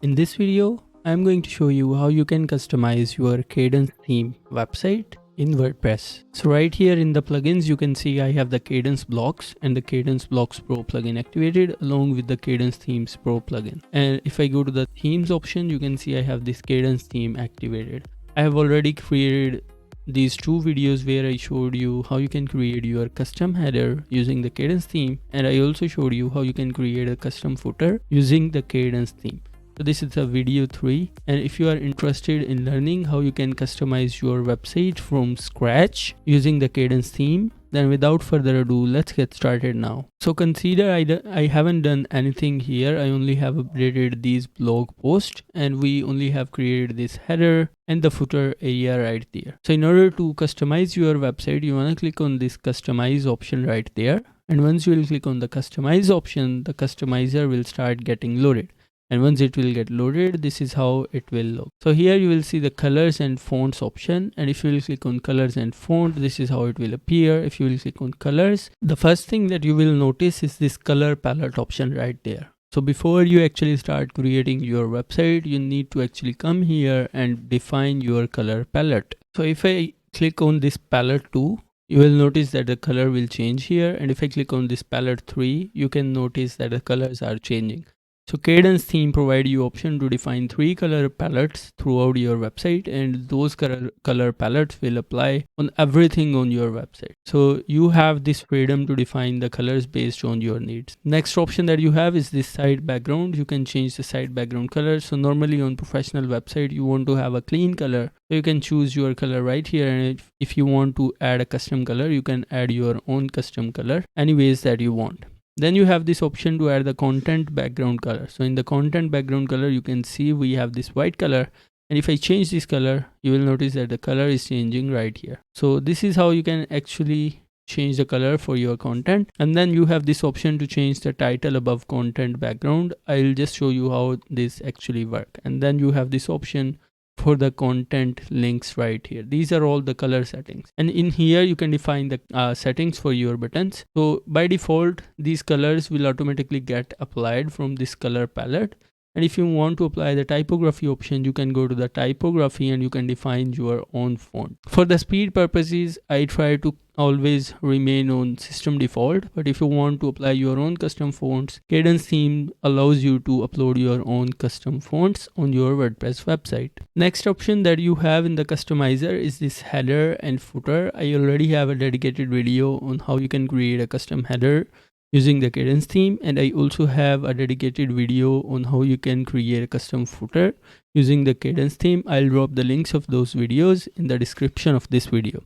In this video, I'm going to show you how you can customize your Kadence theme website in WordPress. So right here in the plugins, you can see I have the Kadence blocks and the Kadence blocks pro plugin activated along with the Kadence themes pro plugin. And if I go to the themes option, you can see I have this Kadence theme activated. I have already created these two videos where I showed you how you can create your custom header using the Kadence theme, and I also showed you how you can create a custom footer using the Kadence theme. So this is a video 3, and if you are interested in learning how you can customize your website from scratch using the Kadence theme, then without further ado, let's get started now. So consider I haven't done anything here. I only have updated these blog posts, and we only have created this header and the footer area right there. So in order to customize your website, you want to click on this customize option right there. And once you will click on the customize option, the customizer will start getting loaded. And once it will get loaded, this is how it will look. So here you will see the colors and fonts option, and if you will click on colors and font, this is how it will appear. If you will click on colors, the first thing that you will notice is this color palette option right there. So before you actually start creating your website, you need to actually come here and define your color palette. So if I click on this palette 2, you will notice that the color will change here, and if I click on this palette 3, you can notice that the colors are changing. So Kadence theme provide you option to define 3 color palettes throughout your website, and those color palettes will apply on everything on your website. So you have this freedom to define the colors based on your needs. Next option that you have is this site background. You can change the site background color. So normally on professional website, you want to have a clean color. So you can choose your color right here, and if you want to add a custom color, you can add your own custom color any ways that you want. Then you have this option to add the content background color. So in the content background color, you can see we have this white color, and if I change this color, you will notice that the color is changing right here. So this is how you can actually change the color for your content. And then you have this option to change the title above content background. I'll just show you how this actually work. And then you have this option for the content links right here. These are all the color settings, and in here you can define the settings for your buttons. So by default, these colors will automatically get applied from this color palette, and if you want to apply the typography option, you can go to the typography and you can define your own font. For the speed purposes, I try to always remain on system default, but if you want to apply your own custom fonts, Kadence theme allows you to upload your own custom fonts on your WordPress website. Next option that you have in the customizer is this header and footer. I already have a dedicated video on how you can create a custom header using the Kadence theme, and I also have a dedicated video on how you can create a custom footer using the Kadence theme. I'll drop the links of those videos in the description of this video.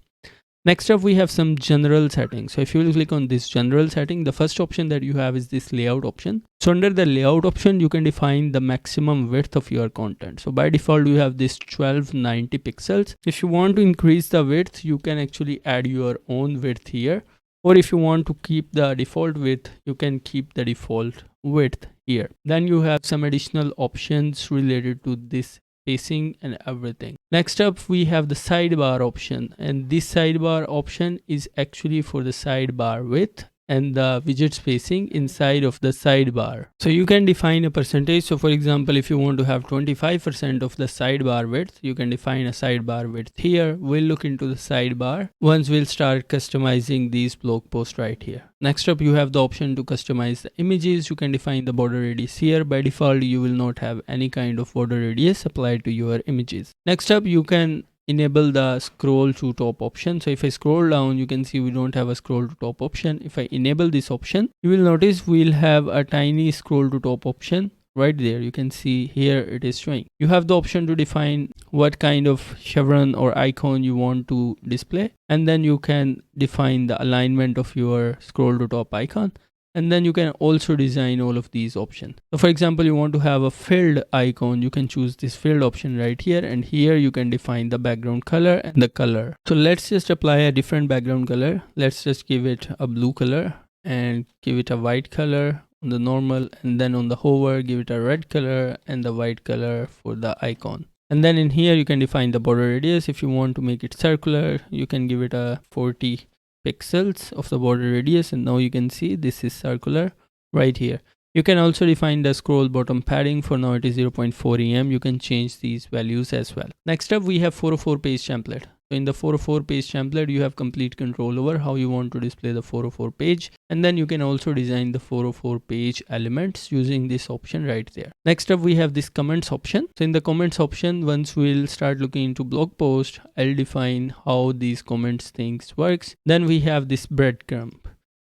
Next up, we have some general settings. So if you will click on this general setting, the first option that you have is this layout option. So under the layout option, you can define the maximum width of your content. So by default, you have this 1290 pixels. If you want to increase the width, you can actually add your own width here. Or if you want to keep the default width, you can keep the default width here. Then you have some additional options related to this spacing and everything. Next up, we have the sidebar option, and this sidebar option is actually for the sidebar width and the widget spacing inside of the sidebar. So you can define a percentage. So for example, if you want to have 25% of the sidebar width, you can define a sidebar width here. We'll look into the sidebar once we'll start customizing these blog posts right here. Next up, you have the option to customize the images. You can define the border radius here. By default, you will not have any kind of border radius applied to your images. Next up, you can enable the scroll to top option. So if I scroll down, you can see we don't have a scroll to top option. If I enable this option, you will notice we'll have a tiny scroll to top option right there. You can see here it is showing. You have the option to define what kind of chevron or icon you want to display, and then you can define the alignment of your scroll to top icon. And then you can also design all of these options. So for example, you want to have a filled icon, you can choose this filled option right here, and here you can define the background color and the color. So let's just apply a different background color. Let's just give it a blue color and give it a white color on the normal, and then on the hover, give it a red color and the white color for the icon. And then in here, you can define the border radius. If you want to make it circular, you can give it a 40 pixels of the border radius, and now you can see this is circular right here. You can also define the scroll bottom padding. For now it is 0.4 em. You can change these values as well. Next up we have 404 page template. So in the 404 page template, you have complete control over how you want to display the 404 page, and then you can also design the 404 page elements using this option right there. Next up we have this comments option. So in the comments option, once we'll start looking into blog post, I'll define how these comments things works. Then we have this breadcrumb.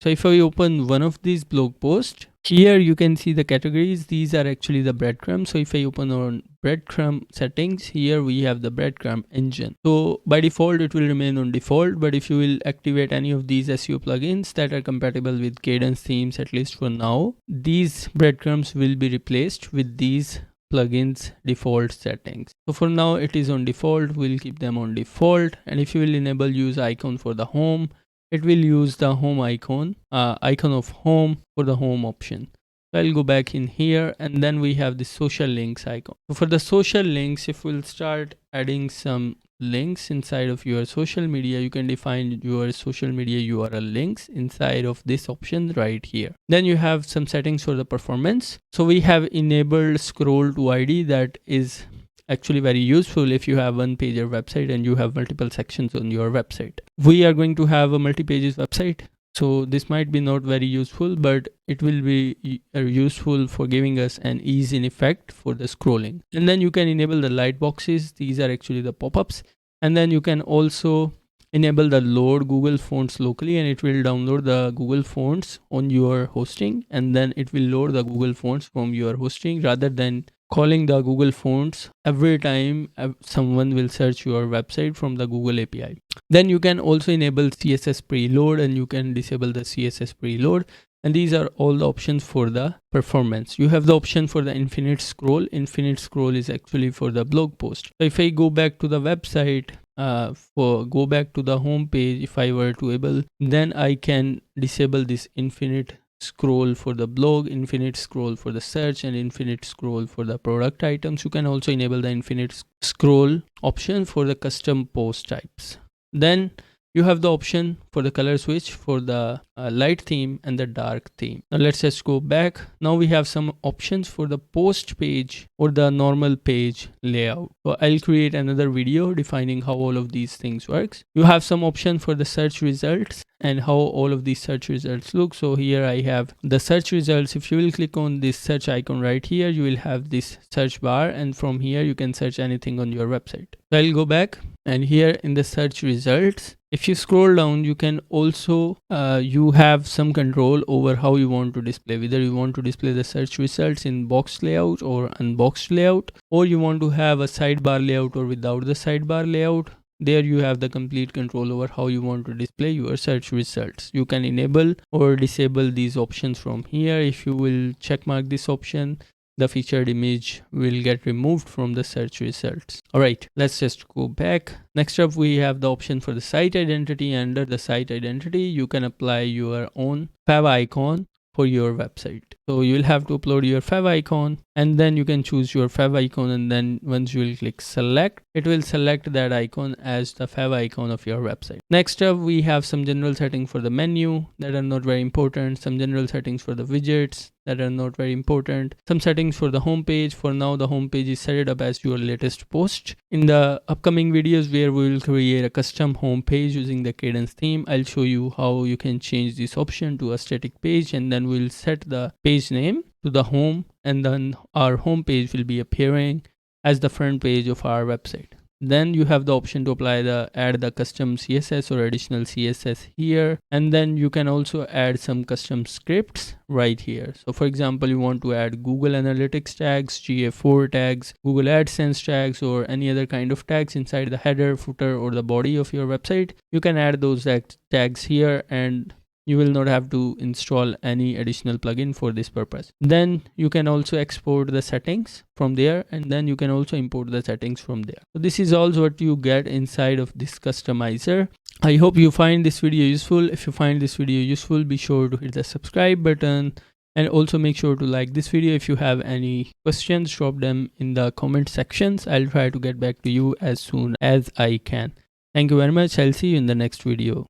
So if I open one of these blog posts, here you can see the categories. These are actually the breadcrumbs. So if I open on breadcrumb settings, here we have the breadcrumb engine. So by default it will remain on default, but if you will activate any of these SEO plugins that are compatible with Kadence themes, at least for now, these breadcrumbs will be replaced with these plugins default settings. So for now it is on default. We'll keep them on default. And if you will enable use icon for the home, it will use the home icon of home for the home option. So I'll go back in here, and then we have the social links icon. So for the social links, if we'll start adding some links inside of your social media, you can define your social media URL links inside of this option right here. Then you have some settings for the performance. So we have enabled scroll to ID. That is actually very useful if you have one pager website and you have multiple sections on your website. We are going to have a multi-pages website, so this might be not very useful, but it will be useful for giving us an ease in effect for the scrolling. And then you can enable the light boxes. These are actually the pop-ups. And then you can also enable the load Google fonts locally, and it will download the Google fonts on your hosting, and then it will load the Google fonts from your hosting rather than calling the Google fonts every time someone will search your website from the Google API. Then you can also enable CSS preload, and you can disable the CSS preload. And these are all the options for the performance. You have the option for the infinite scroll. Infinite scroll is actually for the blog post. So if I go back to the website, go back to the home page, if I were to enable, then I can disable this infinite scroll for the blog, infinite scroll for the search, and infinite scroll for the product items. You can also enable the infinite scroll option for the custom post types. Then you have the option for the color switch for the light theme and the dark theme. Now let's just go back. Now we have some options for the post page or the normal page layout. So I'll create another video defining how all of these things works. You have some option for the search results and how all of these search results look. So here I have the search results. If you will click on this search icon right here, you will have this search bar, and from here you can search anything on your website. So I'll go back, and here in the search results, if you scroll down, you can also you have some control over how you want to display, whether you want to display the search results in boxed layout or unboxed layout, or you want to have a sidebar layout or without the sidebar layout. There you have the complete control over how you want to display your search results. You can enable or disable these options from here. If you will check mark this option, the featured image will get removed from the search results. All right, let's just go back. Next up, we have the option for the site identity. Under the site identity, you can apply your own favicon for your website. So you will have to upload your favicon, and then you can choose your favicon, and then once you will click select, it will select that icon as the favicon of your website. Next up, we have some general settings for the menu that are not very important, some general settings for the widgets that are not very important, some settings for the home page. For now, the home page is set it up as your latest post. In the upcoming videos where we will create a custom home page using the Kadence theme, I'll show you how you can change this option to a static page, and then we'll set the page name to the home, and then our home page will be appearing as the front page of our website. Then you have the option to add the custom CSS or additional CSS here, and then you can also add some custom scripts right here. So for example, you want to add Google Analytics tags, GA4 tags, Google AdSense tags, or any other kind of tags inside the header, footer, or the body of your website. You can add those tags here, and you will not have to install any additional plugin for this purpose. Then you can also export the settings from there, and then you can also import the settings from there. So this is also what you get inside of this customizer. I hope you find this video useful. If you find this video useful, be sure to hit the subscribe button, and also make sure to like this video. If you have any questions, drop them in the comment sections. I'll try to get back to you as soon as I can. Thank you very much. I'll see you in the next video.